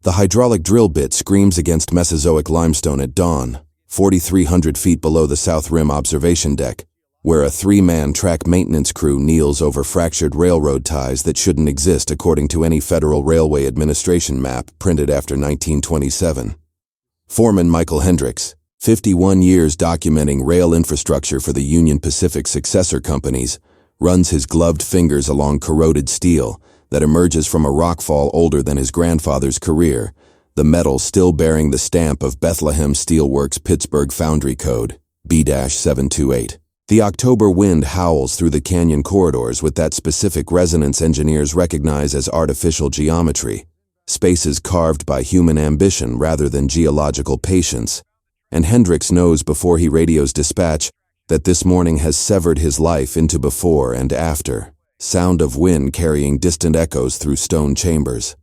The hydraulic drill bit screams against Mesozoic limestone at dawn, 4,300 feet below the South Rim observation deck, where a three-man track maintenance crew kneels over fractured railroad ties that shouldn't exist according to any Federal Railway Administration map printed after 1927. Foreman Michael Hendricks, 51 years documenting rail infrastructure for the Union Pacific successor companies, runs his gloved fingers along corroded steel that emerges from a rockfall older than his grandfather's career, the metal still bearing the stamp of Bethlehem Steelworks Pittsburgh Foundry Code, B-728. The October wind howls through the canyon corridors with that specific resonance engineers recognize as artificial geometry, spaces carved by human ambition rather than geological patience, and Hendricks knows before he radios dispatch that this morning has severed his life into before and after, sound of wind carrying distant echoes through stone chambers.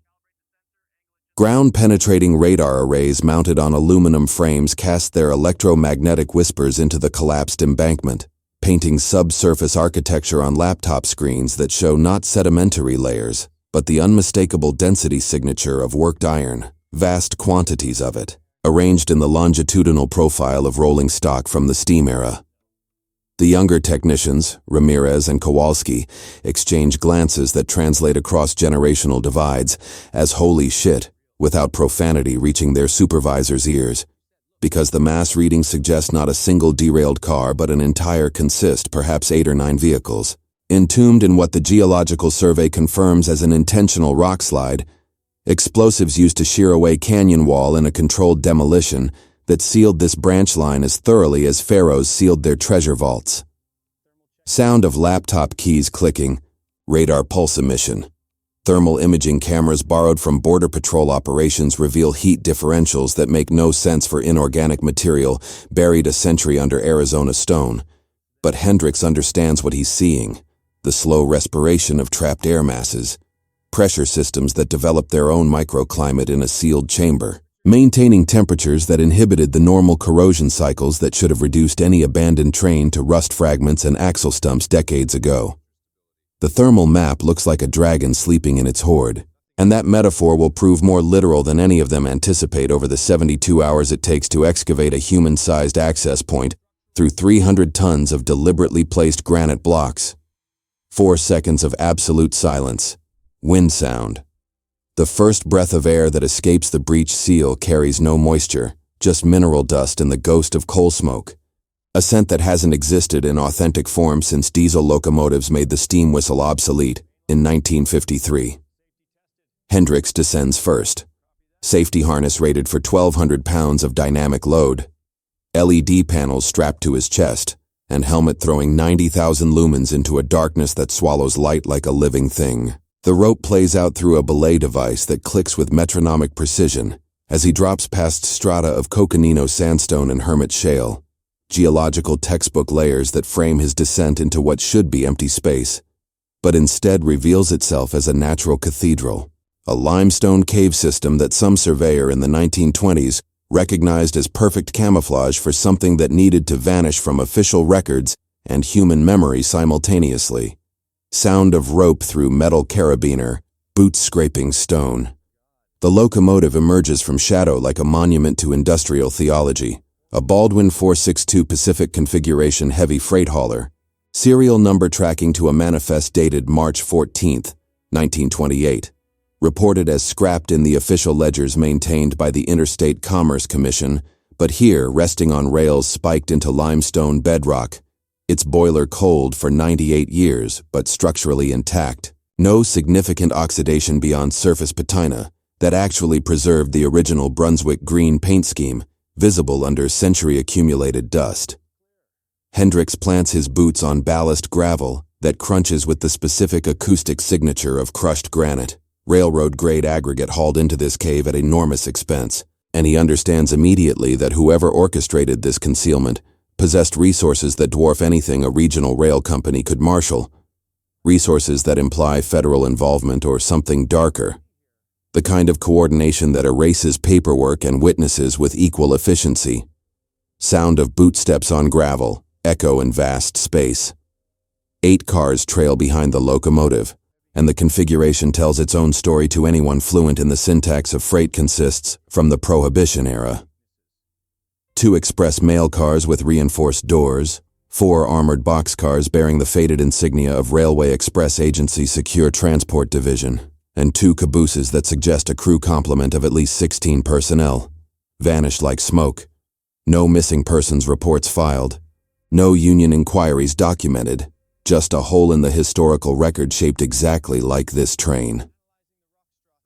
Ground-penetrating radar arrays mounted on aluminum frames cast their electromagnetic whispers into the collapsed embankment, painting subsurface architecture on laptop screens that show not sedimentary layers, but the unmistakable density signature of worked iron, vast quantities of it, arranged in the longitudinal profile of rolling stock from the steam era. The younger technicians, Ramirez and Kowalski, exchange glances that translate across generational divides as holy shit, without profanity reaching their supervisors' ears, because the mass reading suggests not a single derailed car but an entire consist, perhaps 8 or 9 vehicles. Entombed in what the Geological Survey confirms as an intentional rockslide, explosives used to shear away canyon wall in a controlled demolition that sealed this branch line as thoroughly as pharaohs sealed their treasure vaults. Sound of laptop keys clicking, radar pulse emission. Thermal imaging cameras borrowed from Border Patrol operations reveal heat differentials that make no sense for inorganic material buried a century under Arizona stone. But Hendricks understands what he's seeing, the slow respiration of trapped air masses, pressure systems that develop their own microclimate in a sealed chamber, maintaining temperatures that inhibited the normal corrosion cycles that should have reduced any abandoned train to rust fragments and axle stumps decades ago. The thermal map looks like a dragon sleeping in its hoard, and that metaphor will prove more literal than any of them anticipate over the 72 hours it takes to excavate a human-sized access point through 300 tons of deliberately placed granite blocks. 4 seconds of absolute silence. Wind sound. The first breath of air that escapes the breech seal carries no moisture, just mineral dust and the ghost of coal smoke. A scent that hasn't existed in authentic form since diesel locomotives made the steam whistle obsolete in 1953. Hendricks descends first. Safety harness rated for 1,200 pounds of dynamic load. LED panels strapped to his chest, and helmet throwing 90,000 lumens into a darkness that swallows light like a living thing. The rope plays out through a belay device that clicks with metronomic precision as he drops past strata of Coconino sandstone and Hermit shale, geological textbook layers that frame his descent into what should be empty space, but instead reveals itself as a natural cathedral, a limestone cave system that some surveyor in the 1920s recognized as perfect camouflage for something that needed to vanish from official records and human memory simultaneously. Sound of rope through metal carabiner, boots scraping stone. The locomotive emerges from shadow like a monument to industrial theology, a Baldwin 462 Pacific configuration heavy freight hauler, serial number tracking to a manifest dated March 14, 1928, reported as scrapped in the official ledgers maintained by the Interstate Commerce Commission, but here resting on rails spiked into limestone bedrock, its boiler cold for 98 years but structurally intact. No significant oxidation beyond surface patina that actually preserved the original Brunswick green paint scheme, visible under century-accumulated dust. Hendricks plants his boots on ballast gravel that crunches with the specific acoustic signature of crushed granite, railroad-grade aggregate hauled into this cave at enormous expense, and he understands immediately that whoever orchestrated this concealment possessed resources that dwarf anything a regional rail company could marshal, resources that imply federal involvement or something darker, the kind of coordination that erases paperwork and witnesses with equal efficiency. Sound of bootsteps on gravel, echo in vast space. 8 cars trail behind the locomotive, and the configuration tells its own story to anyone fluent in the syntax of freight consists from the Prohibition era. 2 express mail cars with reinforced doors, 4 armored boxcars bearing the faded insignia of Railway Express Agency Secure Transport Division, and 2 cabooses that suggest a crew complement of at least 16 personnel. Vanished like smoke. No missing persons reports filed. No union inquiries documented. Just a hole in the historical record shaped exactly like this train.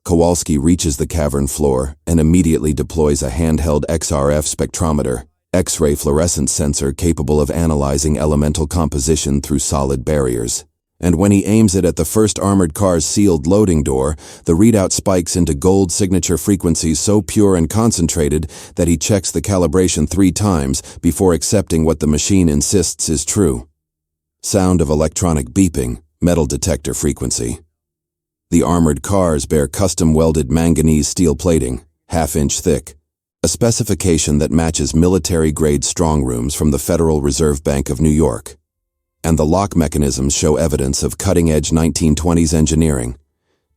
Kowalski reaches the cavern floor and immediately deploys a handheld XRF spectrometer, X-ray fluorescence sensor capable of analyzing elemental composition through solid barriers. And when he aims it at the first armored car's sealed loading door, the readout spikes into gold signature frequencies so pure and concentrated that he checks the calibration 3 times before accepting what the machine insists is true. Sound of electronic beeping, metal detector frequency. The armored cars bear custom-welded manganese steel plating, 1/2 inch thick, a specification that matches military-grade strong rooms from the Federal Reserve Bank of New York. And the lock mechanisms show evidence of cutting-edge 1920s engineering,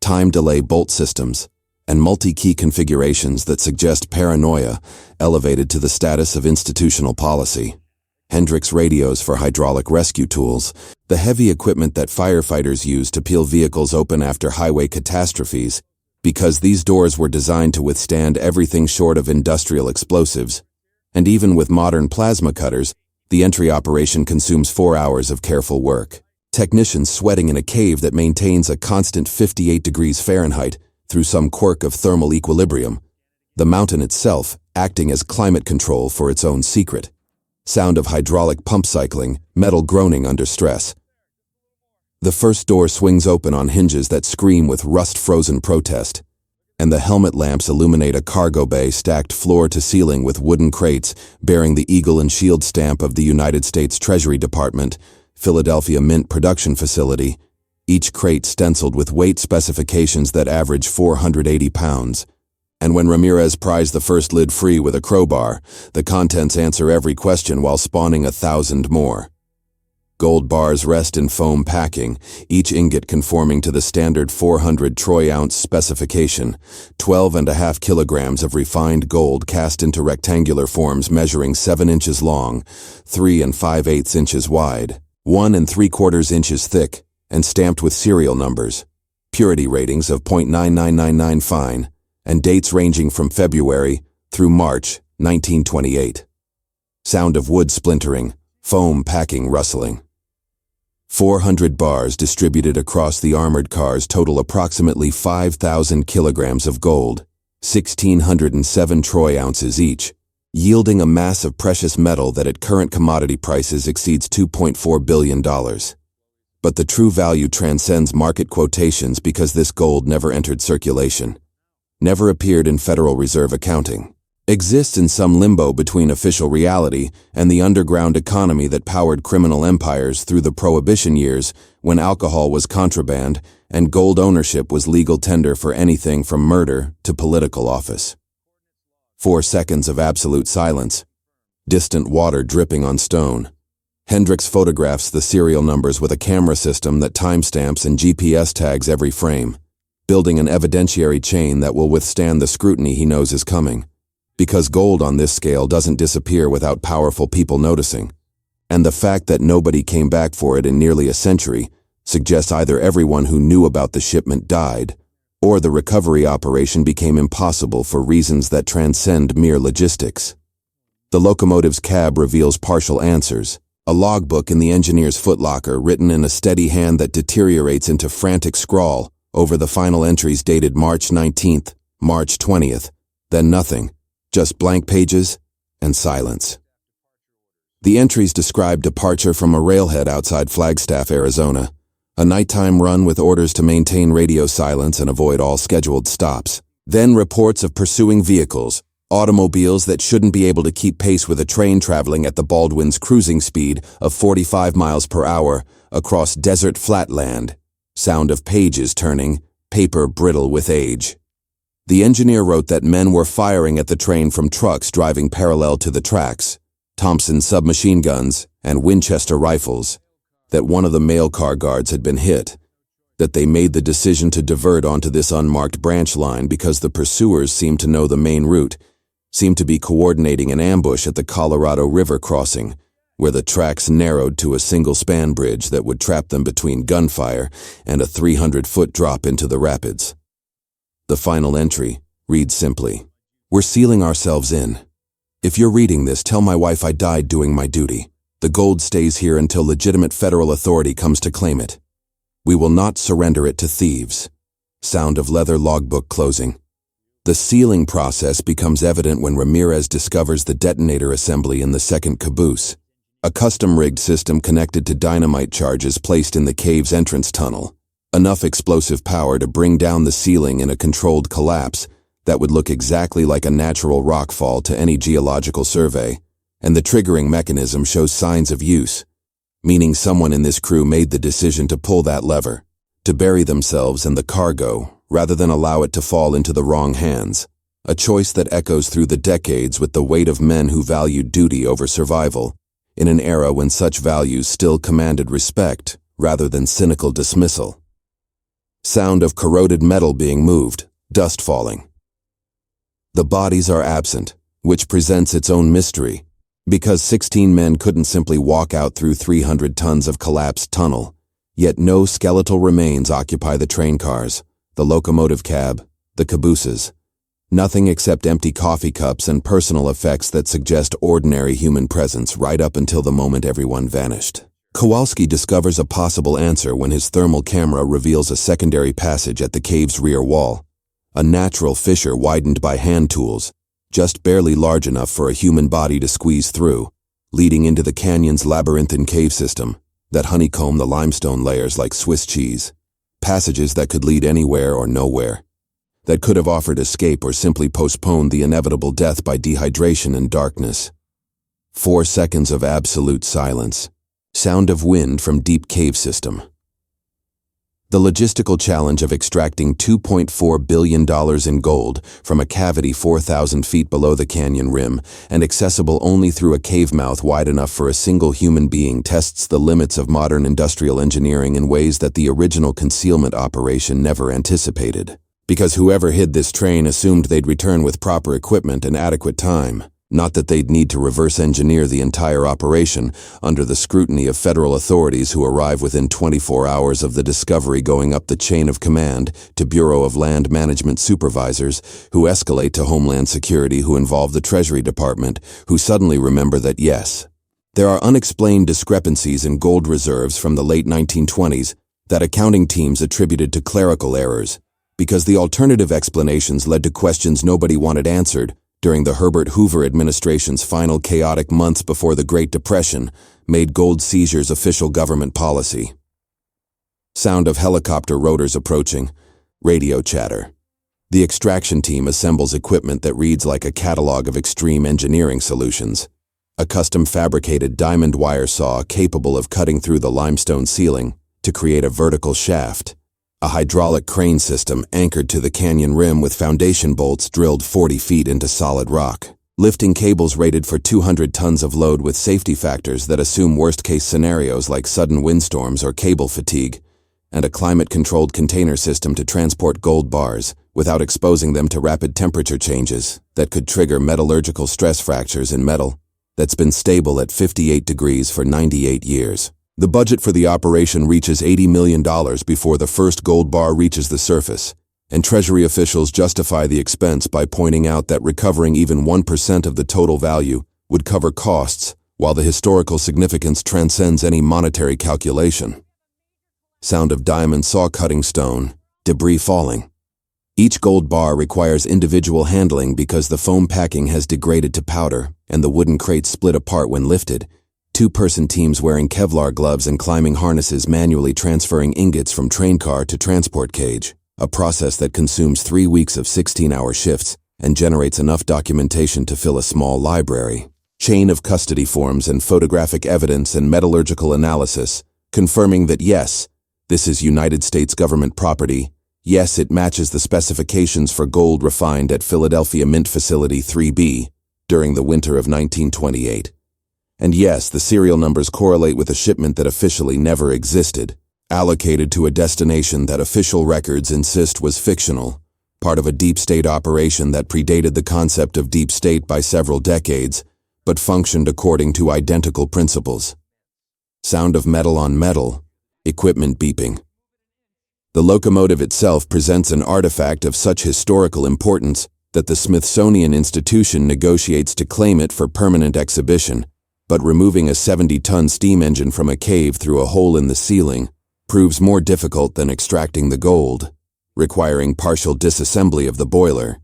time-delay bolt systems, and multi-key configurations that suggest paranoia elevated to the status of institutional policy. Hendrix radios for hydraulic rescue tools, the heavy equipment that firefighters use to peel vehicles open after highway catastrophes, because these doors were designed to withstand everything short of industrial explosives. And even with modern plasma cutters, the entry operation consumes 4 hours of careful work. Technicians sweating in a cave that maintains a constant 58 degrees Fahrenheit through some quirk of thermal equilibrium. The mountain itself acting as climate control for its own secret. Sound of hydraulic pump cycling, metal groaning under stress. The first door swings open on hinges that scream with rust-frozen protest, and the helmet lamps illuminate a cargo bay stacked floor to ceiling with wooden crates bearing the eagle and shield stamp of the United States Treasury Department, Philadelphia Mint Production Facility, each crate stenciled with weight specifications that average 480 pounds. And when Ramirez pries the first lid free with a crowbar, the contents answer every question while spawning 1,000 more. Gold bars rest in foam packing, each ingot conforming to the standard 400 troy-ounce specification, 12.5 kilograms of refined gold cast into rectangular forms measuring 7 inches long, 3 5/8 inches wide, 1 3/4 inches thick, and stamped with serial numbers, purity ratings of .99999 fine, and dates ranging from February through March 1928. Sound of wood splintering, foam packing rustling. 400 bars distributed across the armored cars total approximately 5,000 kilograms of gold, 1,607 troy ounces each, yielding a mass of precious metal that at current commodity prices exceeds $2.4 billion. But the true value transcends market quotations because this gold never entered circulation, never appeared in Federal Reserve accounting, exists in some limbo between official reality and the underground economy that powered criminal empires through the Prohibition years when alcohol was contraband and gold ownership was legal tender for anything from murder to political office. 4 seconds of absolute silence. Distant water dripping on stone. Hendrix photographs the serial numbers with a camera system that timestamps and GPS tags every frame, building an evidentiary chain that will withstand the scrutiny he knows is coming. Because gold on this scale doesn't disappear without powerful people noticing. And the fact that nobody came back for it in nearly a century suggests either everyone who knew about the shipment died, or the recovery operation became impossible for reasons that transcend mere logistics. The locomotive's cab reveals partial answers, a logbook in the engineer's footlocker written in a steady hand that deteriorates into frantic scrawl over the final entries dated March 19th, March 20th, then nothing, just blank pages and silence. The entries describe departure from a railhead outside Flagstaff, Arizona, a nighttime run with orders to maintain radio silence and avoid all scheduled stops. Then reports of pursuing vehicles, automobiles that shouldn't be able to keep pace with a train traveling at the Baldwin's cruising speed of 45 miles per hour across desert flatland. Sound of pages turning, paper brittle with age. The engineer wrote that men were firing at the train from trucks driving parallel to the tracks, Thompson submachine guns, and Winchester rifles, that one of the mail car guards had been hit, that they made the decision to divert onto this unmarked branch line because the pursuers seemed to know the main route, seemed to be coordinating an ambush at the Colorado River crossing, where the tracks narrowed to a single span bridge that would trap them between gunfire and a 300-foot drop into the rapids. The final entry reads simply, "We're sealing ourselves in. If you're reading this, tell my wife I died doing my duty. The gold stays here until legitimate federal authority comes to claim it. We will not surrender it to thieves." Sound of leather logbook closing. The sealing process becomes evident when Ramirez discovers the detonator assembly in the second caboose, a custom-rigged system connected to dynamite charges placed in the cave's entrance tunnel, enough explosive power to bring down the ceiling in a controlled collapse that would look exactly like a natural rockfall to any geological survey, and the triggering mechanism shows signs of use, meaning someone in this crew made the decision to pull that lever, to bury themselves and the cargo, rather than allow it to fall into the wrong hands, a choice that echoes through the decades with the weight of men who valued duty over survival, in an era when such values still commanded respect rather than cynical dismissal. Sound of corroded metal being moved, dust falling. The bodies are absent, which presents its own mystery, because 16 men couldn't simply walk out through 300 tons of collapsed tunnel, yet no skeletal remains occupy the train cars, the locomotive cab, the cabooses. Nothing except empty coffee cups and personal effects that suggest ordinary human presence right up until the moment everyone vanished. Kowalski discovers a possible answer when his thermal camera reveals a secondary passage at the cave's rear wall, a natural fissure widened by hand tools, just barely large enough for a human body to squeeze through, leading into the canyon's labyrinthine cave system that honeycomb the limestone layers like Swiss cheese, passages that could lead anywhere or nowhere, that could have offered escape or simply postponed the inevitable death by dehydration and darkness. 4 seconds of absolute silence. Sound of wind from deep cave system. The logistical challenge of extracting $2.4 billion in gold from a cavity 4,000 feet below the canyon rim and accessible only through a cave mouth wide enough for a single human being tests the limits of modern industrial engineering in ways that the original concealment operation never anticipated. Because whoever hid this train assumed they'd return with proper equipment and adequate time, not that they'd need to reverse engineer the entire operation under the scrutiny of federal authorities who arrive within 24 hours of the discovery, going up the chain of command to Bureau of Land Management supervisors, who escalate to Homeland Security, who involve the Treasury Department, who suddenly remember that yes, there are unexplained discrepancies in gold reserves from the late 1920s that accounting teams attributed to clerical errors, because the alternative explanations led to questions nobody wanted answered during the Herbert Hoover administration's final chaotic months before the Great Depression made gold seizures official government policy. Sound of helicopter rotors approaching. Radio chatter. The extraction team assembles equipment that reads like a catalog of extreme engineering solutions. A custom-fabricated diamond wire saw capable of cutting through the limestone ceiling to create a vertical shaft. A hydraulic crane system anchored to the canyon rim with foundation bolts drilled 40 feet into solid rock. Lifting cables rated for 200 tons of load with safety factors that assume worst-case scenarios like sudden windstorms or cable fatigue. And a climate-controlled container system to transport gold bars without exposing them to rapid temperature changes that could trigger metallurgical stress fractures in metal that's been stable at 58 degrees for 98 years. The budget for the operation reaches $80 million before the first gold bar reaches the surface, and Treasury officials justify the expense by pointing out that recovering even 1% of the total value would cover costs, while the historical significance transcends any monetary calculation. Sound of diamond saw cutting stone, debris falling. Each gold bar requires individual handling because the foam packing has degraded to powder and the wooden crates split apart when lifted. 2-person teams wearing Kevlar gloves and climbing harnesses manually transferring ingots from train car to transport cage, a process that consumes 3 weeks of 16-hour shifts and generates enough documentation to fill a small library. Chain of custody forms and photographic evidence and metallurgical analysis, confirming that yes, this is United States government property. Yes, it matches the specifications for gold refined at Philadelphia Mint Facility 3B during the winter of 1928. And yes, the serial numbers correlate with a shipment that officially never existed. allocated to a destination that official records insist was fictional, part of a deep state operation that predated the concept of deep state by several decades, but functioned according to identical principles. Sound of metal on metal, equipment beeping. The locomotive itself presents an artifact of such historical importance that the Smithsonian Institution negotiates to claim it for permanent exhibition, but removing a 70-ton steam engine from a cave through a hole in the ceiling proves more difficult than extracting the gold, requiring partial disassembly of the boiler,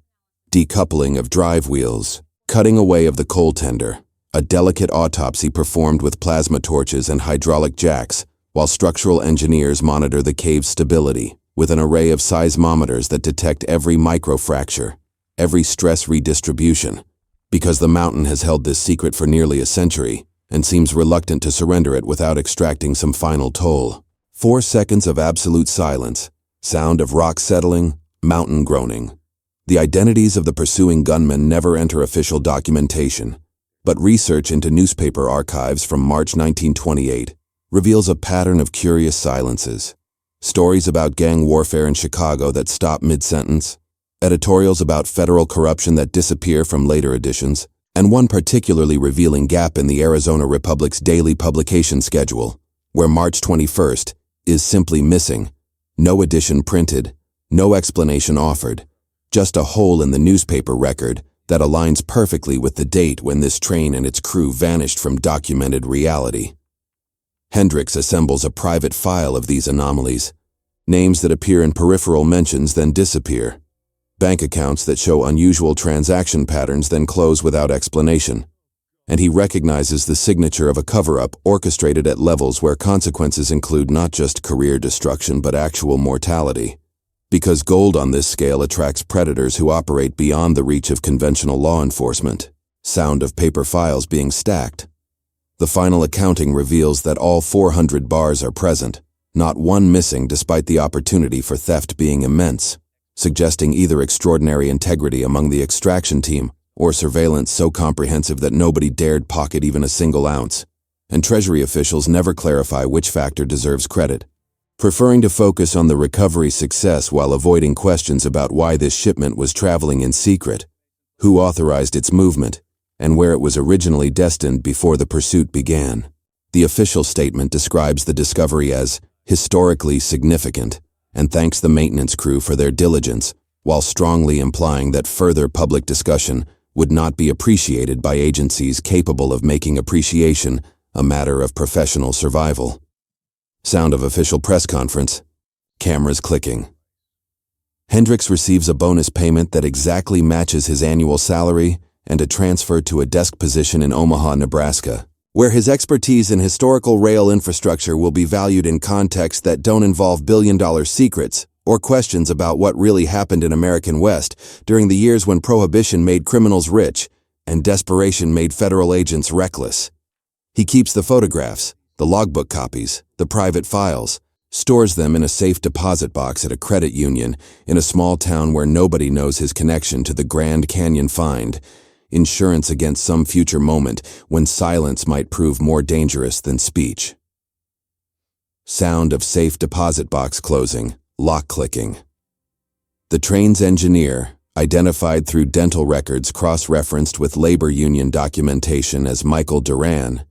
decoupling of drive wheels, cutting away of the coal tender, a delicate autopsy performed with plasma torches and hydraulic jacks, while structural engineers monitor the cave's stability with an array of seismometers that detect every microfracture, every stress redistribution, because the mountain has held this secret for nearly a century and seems reluctant to surrender it without extracting some final toll. 4 seconds of absolute silence, sound of rock settling, mountain groaning. The identities of the pursuing gunmen never enter official documentation, but research into newspaper archives from March 1928 reveals a pattern of curious silences. Stories about gang warfare in Chicago that stop mid-sentence, editorials about federal corruption that disappear from later editions, and one particularly revealing gap in the Arizona Republic's daily publication schedule, where March 21st is simply missing, no edition printed, no explanation offered, just a hole in the newspaper record that aligns perfectly with the date when this train and its crew vanished from documented reality. Hendricks assembles a private file of these anomalies, names that appear in peripheral mentions then disappear, bank accounts that show unusual transaction patterns then close without explanation, and he recognizes the signature of a cover-up orchestrated at levels where consequences include not just career destruction but actual mortality, because gold on this scale attracts predators who operate beyond the reach of conventional law enforcement. Sound of paper files being stacked. The final accounting reveals that all 400 bars are present, not one missing despite the opportunity for theft being immense, suggesting either extraordinary integrity among the extraction team or surveillance so comprehensive that nobody dared pocket even a single ounce, and Treasury officials never clarify which factor deserves credit, preferring to focus on the recovery success while avoiding questions about why this shipment was traveling in secret, who authorized its movement, and where it was originally destined before the pursuit began. The official statement describes the discovery as historically significant and thanks the maintenance crew for their diligence, while strongly implying that further public discussion would not be appreciated by agencies capable of making appreciation a matter of professional survival. Sound of official press conference. Cameras clicking. Hendricks receives a bonus payment that exactly matches his annual salary and a transfer to a desk position in Omaha, Nebraska, where his expertise in historical rail infrastructure will be valued in contexts that don't involve billion-dollar secrets or questions about what really happened in American West during the years when prohibition made criminals rich and desperation made federal agents reckless. He keeps the photographs, the logbook copies, the private files, stores them in a safe deposit box at a credit union in a small town where nobody knows his connection to the Grand Canyon find, insurance against some future moment when silence might prove more dangerous than speech. Sound of safe deposit box closing, lock clicking. The train's engineer, identified through dental records cross-referenced with labor union documentation as Michael Duran,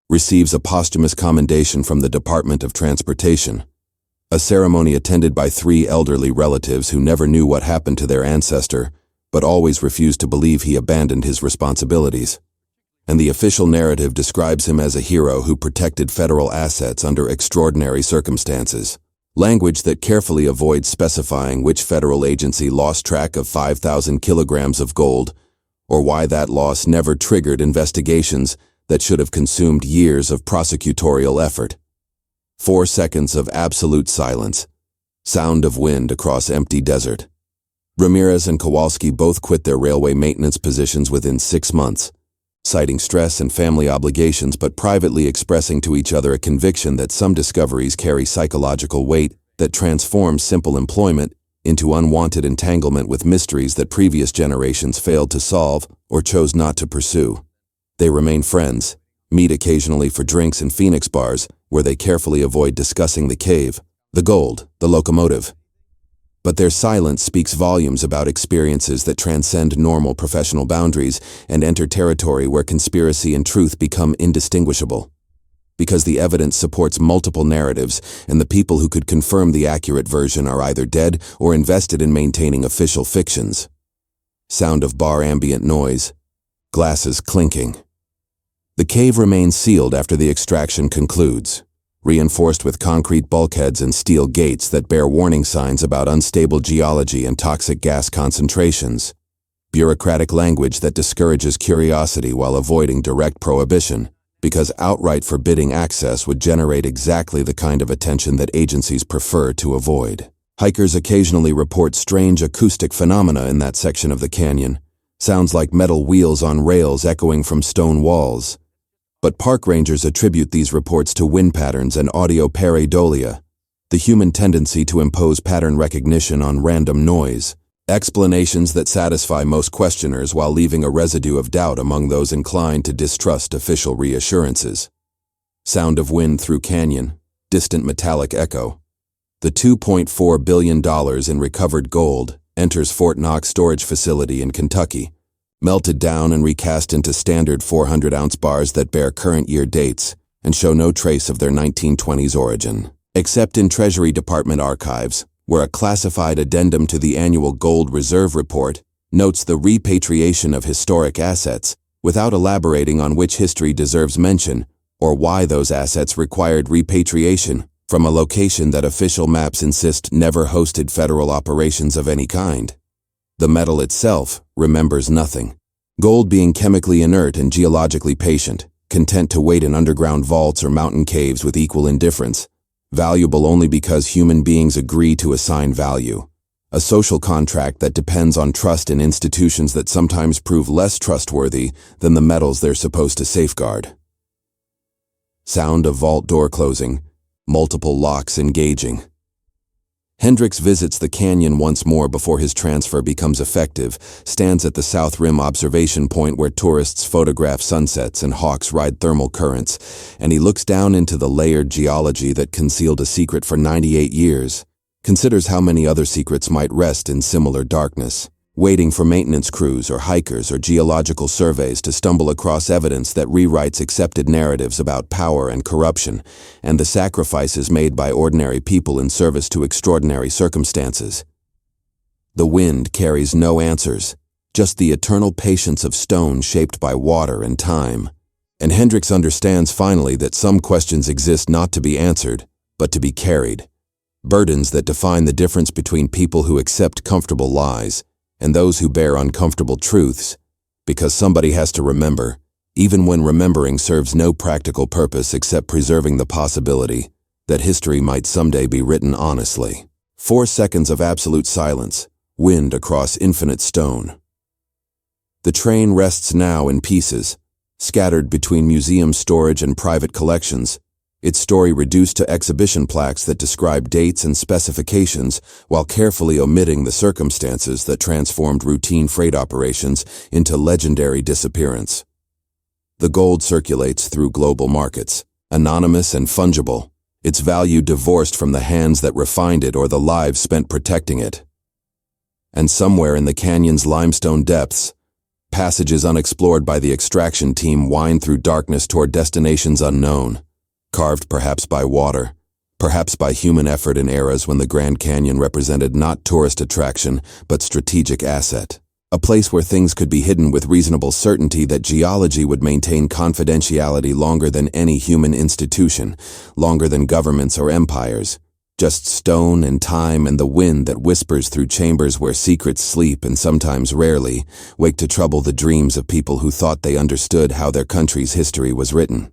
receives a posthumous commendation from the Department of Transportation, a ceremony attended by 3 elderly relatives who never knew what happened to their ancestor, but always refused to believe he abandoned his responsibilities. And the official narrative describes him as a hero who protected federal assets under extraordinary circumstances, language that carefully avoids specifying which federal agency lost track of 5,000 kilograms of gold, or why that loss never triggered investigations that should have consumed years of prosecutorial effort. 4 seconds of absolute silence, sound of wind across empty desert. Ramirez and Kowalski both quit their railway maintenance positions within 6 months, citing stress and family obligations but privately expressing to each other a conviction that some discoveries carry psychological weight that transforms simple employment into unwanted entanglement with mysteries that previous generations failed to solve or chose not to pursue. They remain friends, meet occasionally for drinks in Phoenix bars, where they carefully avoid discussing the cave, The gold, the locomotive. But their silence speaks volumes about experiences that transcend normal professional boundaries and enter territory where conspiracy and truth become indistinguishable. Because the evidence supports multiple narratives, and the people who could confirm the accurate version are either dead or invested in maintaining official fictions. Sound of bar ambient noise. Glasses clinking. The cave remains sealed after the extraction concludes, reinforced with concrete bulkheads and steel gates that bear warning signs about unstable geology and toxic gas concentrations. Bureaucratic language that discourages curiosity while avoiding direct prohibition, because outright forbidding access would generate exactly the kind of attention that agencies prefer to avoid. Hikers occasionally report strange acoustic phenomena in that section of the canyon. Sounds like metal wheels on rails echoing from stone walls. But park rangers attribute these reports to wind patterns and audio pareidolia, the human tendency to impose pattern recognition on random noise. Explanations that satisfy most questioners while leaving a residue of doubt among those inclined to distrust official reassurances. Sound of wind through canyon, distant metallic echo. The $2.4 billion in recovered gold enters Fort Knox storage facility in Kentucky, melted down and recast into standard 400-ounce bars that bear current year dates and show no trace of their 1920s origin. Except in Treasury Department archives, where a classified addendum to the annual Gold Reserve Report notes the repatriation of historic assets without elaborating on which history deserves mention or why those assets required repatriation from a location that official maps insist never hosted federal operations of any kind. The metal itself remembers nothing. Gold being chemically inert and geologically patient, content to wait in underground vaults or mountain caves with equal indifference, valuable only because human beings agree to assign value. A social contract that depends on trust in institutions that sometimes prove less trustworthy than the metals they're supposed to safeguard. Sound of vault door closing, multiple locks engaging. Hendricks visits the canyon once more before his transfer becomes effective, stands at the South Rim observation point where tourists photograph sunsets and hawks ride thermal currents, and he looks down into the layered geology that concealed a secret for 98 years, considers how many other secrets might rest in similar darkness, waiting for maintenance crews or hikers or geological surveys to stumble across evidence that rewrites accepted narratives about power and corruption and the sacrifices made by ordinary people in service to extraordinary circumstances. The wind carries no answers, just the eternal patience of stone shaped by water and time. And Hendricks understands finally that some questions exist not to be answered, but to be carried. Burdens that define the difference between people who accept comfortable lies and those who bear uncomfortable truths, because somebody has to remember, even when remembering serves no practical purpose except preserving the possibility that history might someday be written honestly. 4 seconds of absolute silence, wind across infinite stone. The train rests now in pieces, scattered between museum storage and private collections, its story reduced to exhibition plaques that describe dates and specifications while carefully omitting the circumstances that transformed routine freight operations into legendary disappearance. The gold circulates through global markets, anonymous and fungible, its value divorced from the hands that refined it or the lives spent protecting it. And somewhere in the canyon's limestone depths, passages unexplored by the extraction team wind through darkness toward destinations unknown. Carved perhaps by water, perhaps by human effort in eras when the Grand Canyon represented not tourist attraction, but strategic asset. A place where things could be hidden with reasonable certainty that geology would maintain confidentiality longer than any human institution, longer than governments or empires. Just stone and time and the wind that whispers through chambers where secrets sleep and sometimes rarely wake to trouble the dreams of people who thought they understood how their country's history was written.